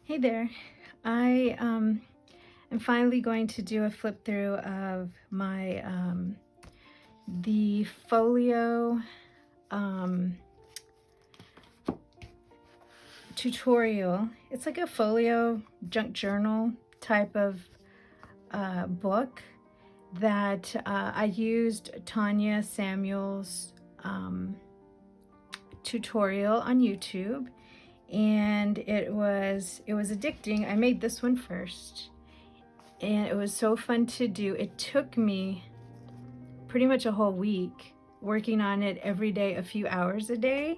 Hey there. I am finally going to do a flip through of my the Folio um, tutorial. It's like a Folio junk journal type of book that I used Tanya Samuel's tutorial on YouTube, and it was addicting. I made this one first, and it was so fun to do. It took me pretty much a whole week working on it every day, a few hours a day,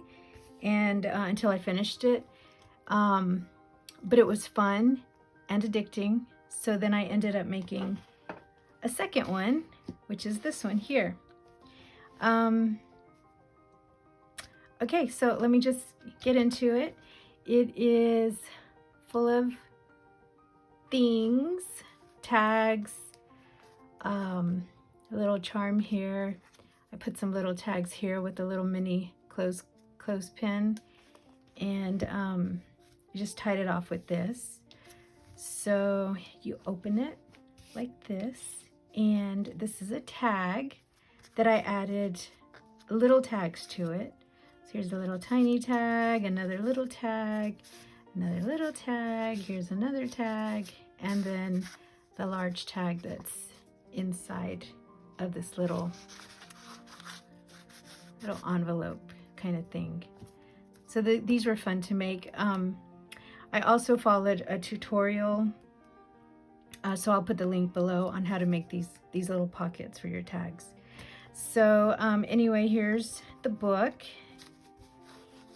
and until I finished it. But it was fun and addicting. So then I ended up making a second one, which is this one here. Okay, so let me just get into it. It is full of things, tags, a little charm here. I put some little tags here with a little mini clothespin, and I just tied it off with this. So you open it like this, and this is a tag that I added little tags to it. So here's a little tiny tag, another little tag, another little tag, here's another tag, and then the large tag that's inside of this little envelope kind of thing. So these were fun to make. I also followed a tutorial, so I'll put the link below on how to make these little pockets for your tags. So anyway, here's the book.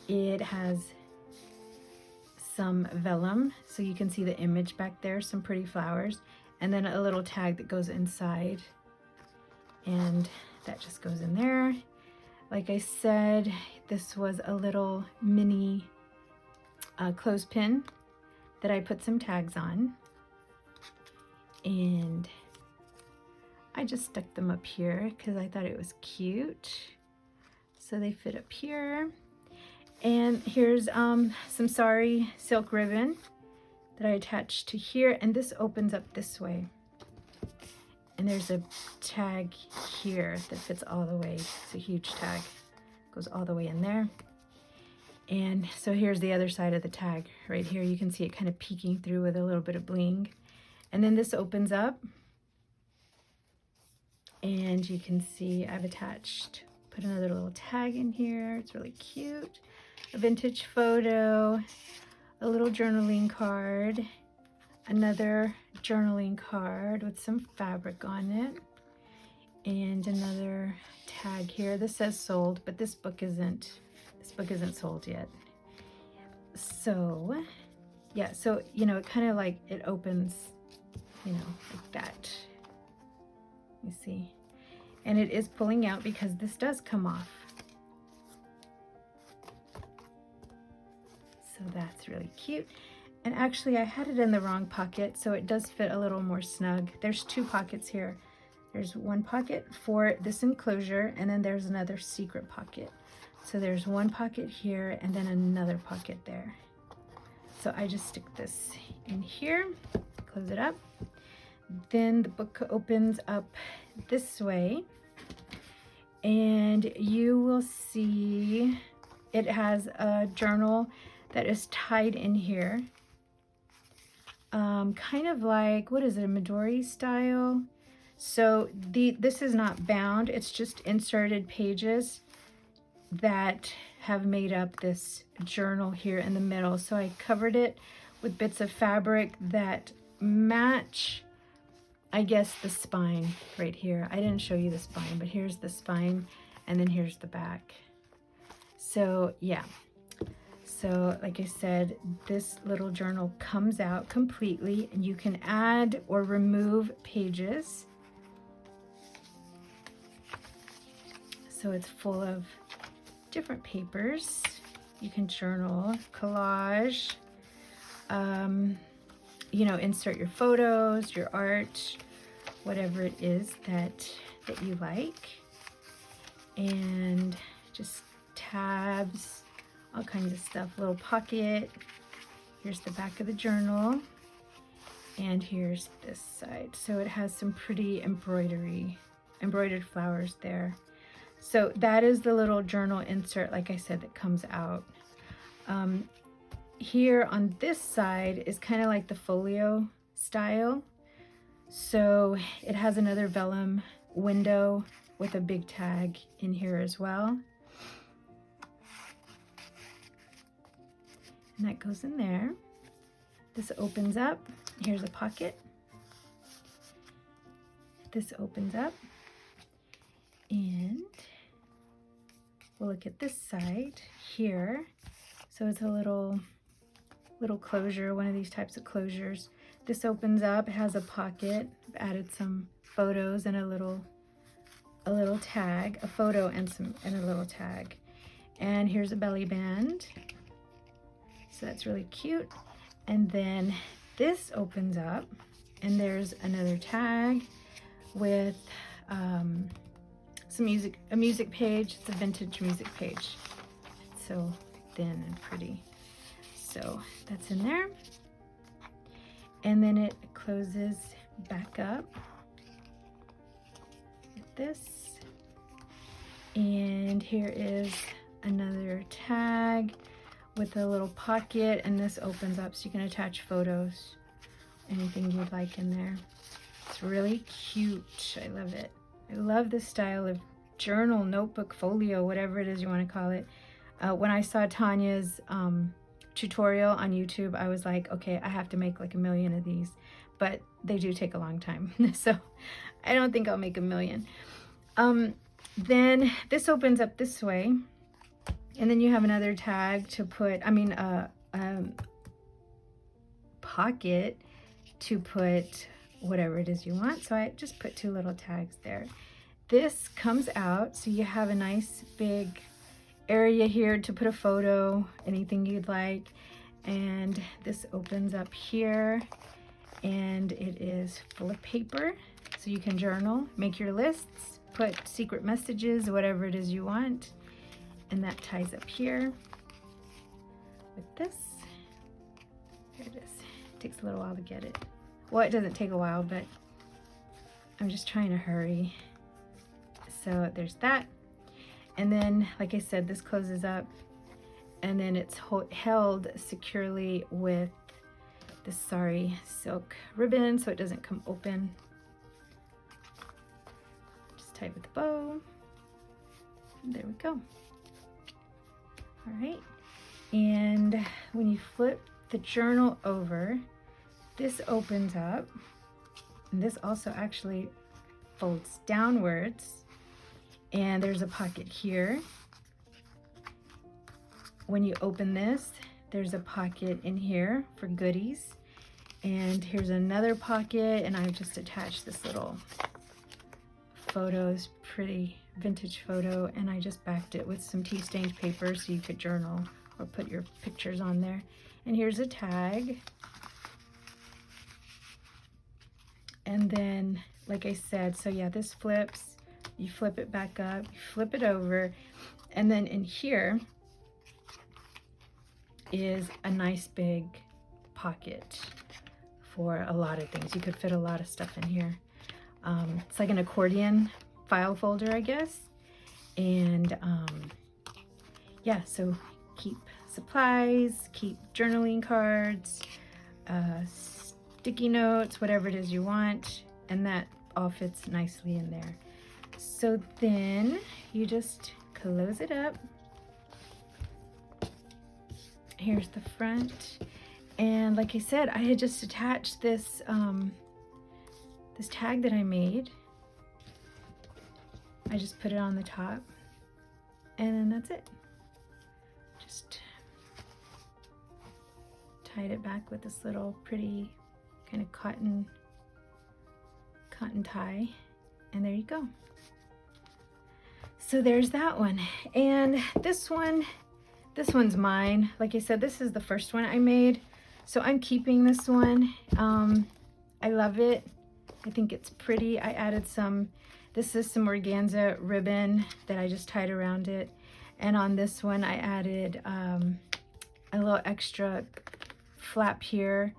It has some vellum, so you can see the image back there, some pretty flowers, and then a little tag that goes inside, and that just goes in there. Like I said, this was a little mini clothespin that I put some tags on, and I just stuck them up here because I thought it was cute. So they fit up here. And here's some sari silk ribbon that I attached to here, and this opens up this way. And there's a tag here that fits all the way. It's a huge tag, goes all the way in there. And so here's the other side of the tag right here. You can see it kind of peeking through with a little bit of bling. And then this opens up, and you can see I've attached, put another little tag in here. It's really cute. A vintage photo, a little journaling card, another journaling card with some fabric on it, and another tag here. This says sold, but this book isn't sold yet. So yeah, so you know, it kind of like it opens, you know, like that. You see, and it is pulling out because this does come off. So that's really cute. And actually I had it in the wrong pocket, so it does fit a little more snug. There's two pockets here. There's one pocket for this enclosure, and then there's another secret pocket. So there's one pocket here and then another pocket there. So I just stick this in here, close it up. Then the book opens up this way, and you will see it has a journal that is tied in here, kind of like, what is it, a Midori style? So this is not bound, it's just inserted pages that have made up this journal here in the middle. So I covered it with bits of fabric that match, I guess, the spine right here. I didn't show you the spine, but here's the spine, and then here's the back. So yeah. So like I said, this little journal comes out completely, and you can add or remove pages. So it's full of different papers. You can journal, collage, you know, insert your photos, your art, whatever it is that you like. And just tabs, all kinds of stuff, little pocket, Here's the back of the journal, and here's this side. So it has some pretty embroidered flowers there. So that is the little journal insert, like I said, that comes out. Here on this side is kind of like the folio style. So it has another vellum window with a big tag in here as well. And that goes in there. This opens up. Here's a pocket. This opens up. And we'll look at this side here. So it's a little closure, one of these types of closures. This opens up, it has a pocket. I've added some photos and a little tag, a photo and a little tag. And here's a belly band. So that's really cute. And then this opens up and there's another tag with a music page. It's a vintage music page. It's so thin and pretty. So that's in there. And then it closes back up like this. And here is another tag with a little pocket, and this opens up so you can attach photos, anything you'd like in there. It's really cute. I love it. I love this style of journal, notebook, folio, whatever it is you want to call it. When I saw Tanya's tutorial on YouTube, I was like, okay, I have to make like 1 million of these, but they do take a long time. So I don't think I'll make 1 million. Then this opens up this way, and then you have another tag to put, pocket to put whatever it is you want. So I just put 2 little tags there. This comes out, so you have a nice big area here to put a photo, anything you'd like. And this opens up here, and it is full of paper, so you can journal, make your lists, put secret messages, whatever it is you want. And that ties up here with this. Here it is. It takes a little while to get it. Well, it doesn't take a while, but I'm just trying to hurry. So there's that. And then, like I said, this closes up, and then it's held securely with this sari silk ribbon so it doesn't come open. Just tie it with a bow. And there we go. All right. And when you flip the journal over, this opens up, and this also actually folds downwards, and there's a pocket here. When you open this, there's a pocket in here for goodies, and here's another pocket, and I've just attached this little photos, pretty vintage photo, and I just backed it with some tea stained paper so you could journal or put your pictures on there. And here's a tag. And then, like I said, so yeah, this flips, you flip it back up, you flip it over, and then in here is a nice big pocket for a lot of things. You could fit a lot of stuff in here. It's like an accordion file folder, I guess. And yeah, so keep supplies, keep journaling cards, sticky notes, whatever it is you want, and that all fits nicely in there. So then you just close it up. Here's the front, and like I said, I had just attached this this tag that I made. I just put it on the top, and then that's it. Just tied it back with this little pretty kind of cotton tie, and there you go. So there's that one. And this one's mine. Like I said, this is the first one I made, so I'm keeping this one. I love it. I think it's pretty. I added this is some organza ribbon that I just tied around it, and on this one I added a little extra flap here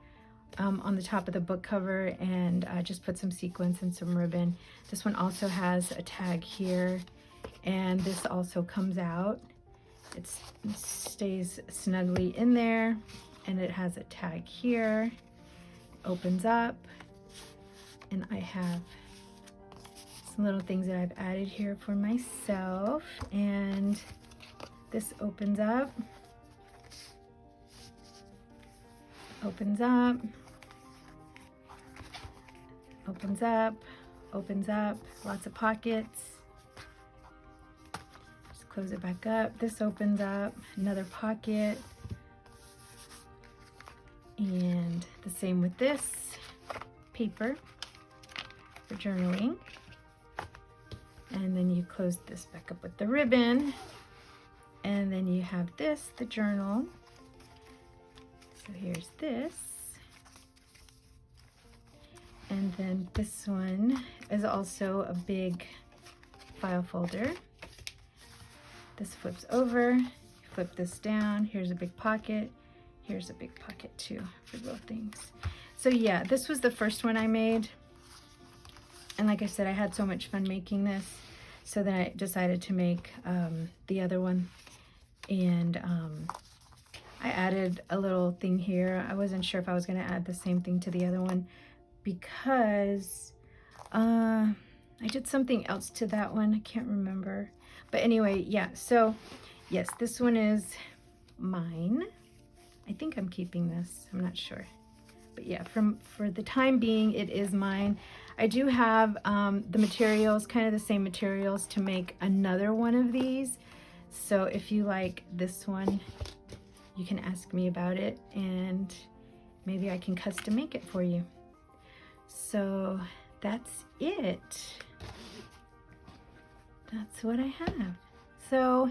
on the top of the book cover, and just put some sequins and some ribbon. This one also has a tag here, and this also comes out. It stays snugly in there, and it has a tag here. Opens up, and I have some little things that I've added here for myself, and this opens up, opens up, opens up, opens up, lots of pockets. Just close it back up. This opens up, another pocket, and the same with this paper for journaling. And then you close this back up with the ribbon, and then you have this, the journal. So here's this, and then this one is also a big file folder. This flips over, you flip this down, here's a big pocket, here's a big pocket too for little things. So yeah, this was the first one I made, and like I said, I had so much fun making this, so then I decided to make the other one, and I added a little thing here. I wasn't sure if I was going to add the same thing to the other one because I did something else to that one. I can't remember. But anyway, yeah. So yes, this one is mine. I think I'm keeping this. I'm not sure. But yeah, for the time being, it is mine. I do have the materials, kind of the same materials, to make another one of these. So if you like this one, you can ask me about it, and maybe I can custom make it for you. So that's it. That's what I have. So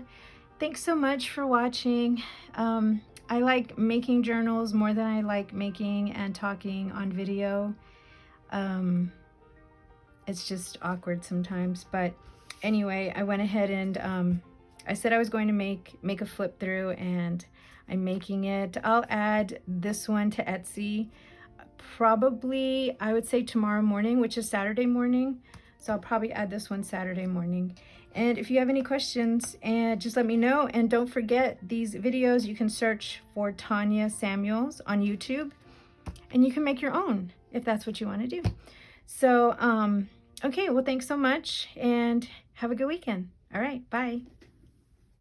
thanks so much for watching. I like making journals more than I like making and talking on video. It's just awkward sometimes, but anyway, I went ahead and I said I was going to make a flip through, and I'm making it. I'll add this one to Etsy probably, I would say, tomorrow morning, which is Saturday morning. So I'll probably add this one Saturday morning. And if you have any questions, and just let me know. And don't forget, these videos, you can search for Tanya Samuels on YouTube, and you can make your own if that's what you want to do. So, okay, well, thanks so much, and have a good weekend. All right, bye.